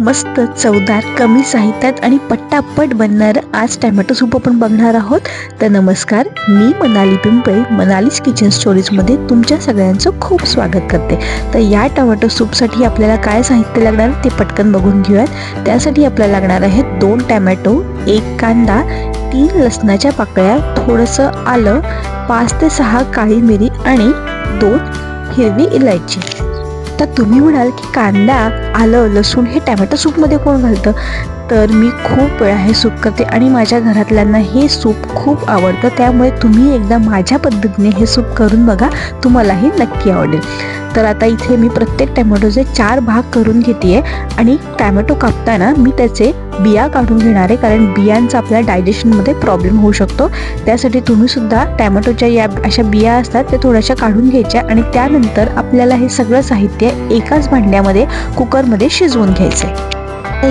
मस्त चवदार कमी साहित्यात आणि पटापट बनणारं आज टोमॅटो सूप आपण बघणार आहोत। तर नमस्कार, मी मनाली पिंपळे मनालीज किचन स्टोरीजमध्ये तुमच्या सगळ्यांचं खूप स्वागत करते। तर या टोमॅटो सूपसाठी आपल्याला काय साहित्य लागणार ते पटकन बघून घेऊयात। त्यासाठी आपल्याला लागणार आहे 2 टोमॅटो, 1 कांदा, 3 लसणाच्या पाकळ्या, थोडंसं आलं, 5 ते 6 काळी मिरी आणि 2 हिरवी इलायची। तर तुम्ही म्हणाल की कांदा, आलं, लसूण हे टोमॅटो सूपमध्ये कोण घालतं? तर मी खूप वेळा हे सूप करते आणि माझ्या घरातल्यांना हे सूप खूप आवडतं। त्यामुळे तुम्ही एकदा माझ्या पद्धतीने हे सूप करून बघा, तुम्हालाही नक्की आवडेल। तर आता इथे मी प्रत्येक टोमॅटोचे 4 भाग करून घेते आणि टोमॅटो कापताना मी त्याचे बिया काढून घेणार आहे, कारण बियांचा आपल्या डायजेशनमध्ये प्रॉब्लेम होऊ शकतो। त्यासाठी तुम्ही सुद्धा टोमॅटोच्या या अशा बिया असतात त्या थोड्याशा काढून घ्यायच्या आणि त्यानंतर आपल्याला हे सगळं साहित्य एकाच भांड्यामध्ये कुकरमध्ये शिजवून घ्यायचे।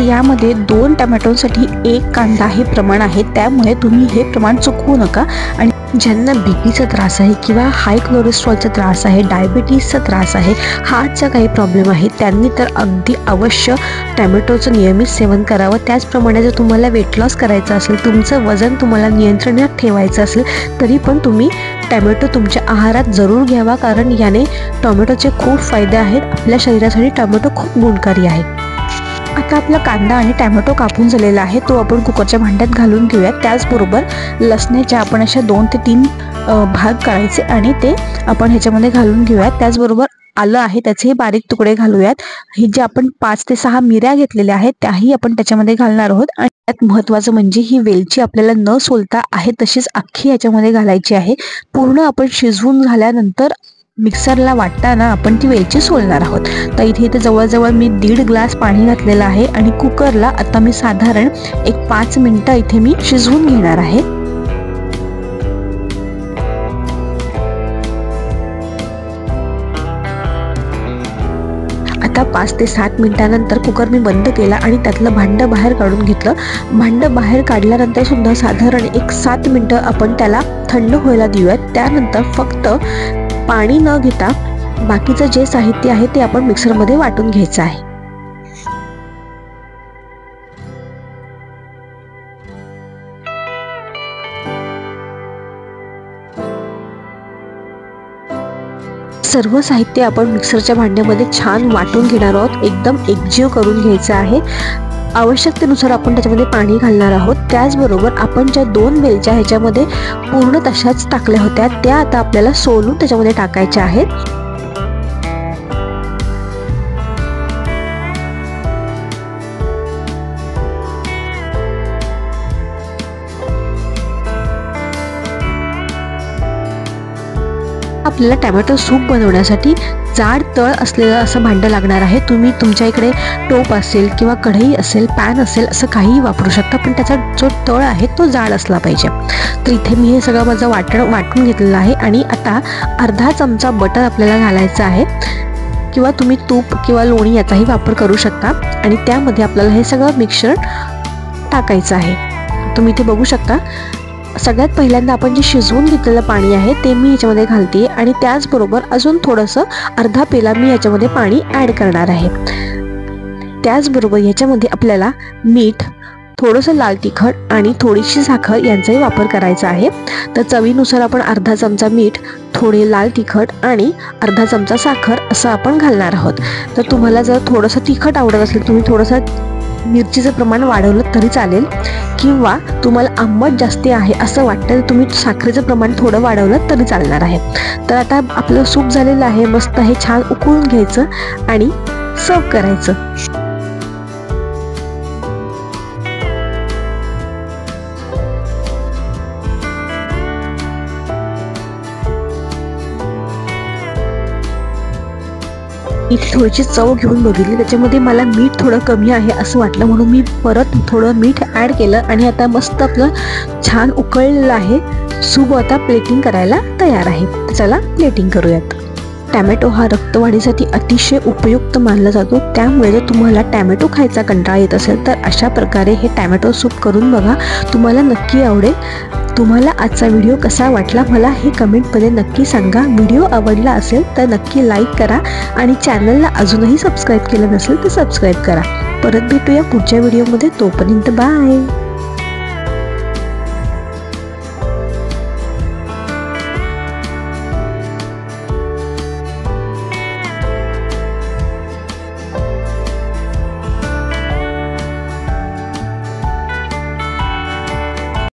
यामध्ये 2 टोमॅटोसाठी 1 कांदा हे प्रमाण आहे, त्यामुळे तुम्ही हे प्रमाण चुकवू नका। आणि ज्यांना बीपीचा त्रास आहे किंवा हाय कोलेस्ट्रॉलचा त्रास आहे, डायबिटीजचा त्रास आहे, हार्टचा काही प्रॉब्लेम आहे, त्यांनी तर अगदी अवश्य टोमॅटोचं नियमित सेवन करावं। त्याचप्रमाणे जर तुम्हाला वेट लॉस करायचं असेल, तुमचं वजन तुम्हाला नियंत्रणात ठेवायचं असेल, तरी पण तुम्ही टोमॅटो तुमच्या आहारात जरूर घ्यावा, कारण याने टोमॅटोचे खूप फायदे आहेत। आपल्या शरीरासाठी टोमॅटो खूप गुणकारी आहे। आता आपला कांदा आणि टोमॅटो कापून झालेला आहे, तो आपण कुकरच्या भांड्यात घालून घेऊयात। त्याचबरोबर लसणाच्या आपण अशा 2 ते 3 भाग करायचे आणि ते आपण ह्याच्यामध्ये घालून घेऊयात। त्याचबरोबर आलं आहे, त्याचे बारीक तुकडे घालूयात। हे जे आपण 5 ते 6 मिऱ्या घेतलेल्या आहेत त्याही आपण त्याच्यामध्ये घालणार आहोत। आणि त्यात महत्त्वाचं म्हणजे ही वेलची आपल्याला न सोलता आहे तशीच अख्खी ह्याच्यामध्ये घालायची आहे। पूर्ण आपण शिजवून झाल्यानंतर मिक्सरला वाटताना आपण ती वेलची सोलणार आहोत। तर इथे जवळजवळ मी 1.5 ग्लास पाणी घातलेलं आहे आणि कुकरला आता मी साधारण 5 मिनिटं इथे मी शिजवून घेणार आहे। आता 5 ते 7 मिनिटांनंतर कुकर मी बंद केला आणि त्यातलं भांडं बाहेर काढून घेतलं। भांडं बाहेर काढल्यानंतर सुद्धा साधारण 7 मिनिटं आपण त्याला थंड व्हायला देऊयात। त्यानंतर फक्त पाणी न घेता बाकीचं जे साहित्य आहे ते आपण मिक्सरमध्ये वाटून घ्यायचं आहे। सर्व साहित्य आपण मिक्सरच्या भांड्यामध्ये छान वाटून घेणार आहोत, एकदम एकजीव करून घ्यायचं आहे। आवश्यकतेनुसार आपण त्याच्यामध्ये पाणी घालणार आहोत। त्याचबरोबर आपण ज्या 2 वेलच्या ह्याच्यामध्ये पूर्ण तशाच टाकल्या होत्या त्या आता आपल्याला सोलून त्याच्यामध्ये टाकायच्या आहेत। आपल्याला टोमॅटो सूप बनवण्यासाठी जाड तळ असलेलं असं भांडं लागणार आहे। तुम्ही तुमच्या इकडे टोप असेल किंवा कढई असेल, पॅन असेल, असं काहीही वापरू शकता, पण त्याचा जो तळ आहे तो जाड असला पाहिजे। तर इथे मी हे सगळं माझं वाटून घेतलेलं आहे आणि आता अर्धा चमचा बटर आपल्याला घालायचं आहे, किंवा तुम्ही तूप किंवा लोणी याचाही वापर करू शकता। आणि त्यामध्ये आपल्याला हे सगळं मिक्सचर टाकायचं आहे। तुम्ही इथे बघू शकता, सगळ्यात पहिल्यांदा आपण जे शिजवून घेतलेलं पाणी आहे ते मी ह्याच्यामध्ये घालते आणि त्याचबरोबर अजून थोडंसं अर्धा पेला मी याच्यामध्ये पाणी ॲड करणार आहे। त्याचबरोबर याच्यामध्ये आपल्याला मीठ, थोडंसं लाल तिखट आणि थोडीशी साखर यांचाही वापर करायचा आहे। तर चवीनुसार आपण अर्धा चमचा मीठ, थोडे लाल तिखट आणि अर्धा चमचा साखर असं आपण घालणार आहोत। तर तुम्हाला जर थोडंसं तिखट आवडत असेल, तुम्ही थोडंसं मिरचीचं प्रमाण वाढवलं तरी चालेल, किंवा तुम्हाला आंबट जास्त आहे असं वाटतं तर तुम्ही साखरेचं प्रमाण थोडं वाढवलं तरी चालणार आहे। तर आता आपलं सूप झालेलं आहे, मस्त हे छान उकळून घ्यायचं आणि सर्व करायचं। इथे थोडीशी चव घेऊन बघितली, त्याच्यामध्ये मला मीठ थोडं कमी आहे असं वाटलं, म्हणून मी परत थोडं मीठ ॲड केलं आणि आता मस्त आपलं छान उकळलेलं आहे सूप। आता प्लेटिंग करायला तयार आहे। चला प्लेटिंग करूयात। टोमॅटो हा रक्तवाढीसाठी अतिशय उपयुक्त मानला जातो, त्यामुळे जर तुम्हाला टोमॅटो खायचा कंटाळा येत असेल तर अशा प्रकारे हे टोमॅटो सूप करून बघा, तुम्हाला नक्की आवडेल। तुम्हाला आजचा व्हिडिओ कसा वाटला मला हे कमेंटमध्ये नक्की सांगा। व्हिडिओ आवडला असेल तर नक्की लाईक करा आणि चॅनलला अजूनही सबस्क्राईब केलं नसेल तर सबस्क्राईब करा। परत भेटूया पुढच्या व्हिडिओमध्ये. तोपर्यंत बाय.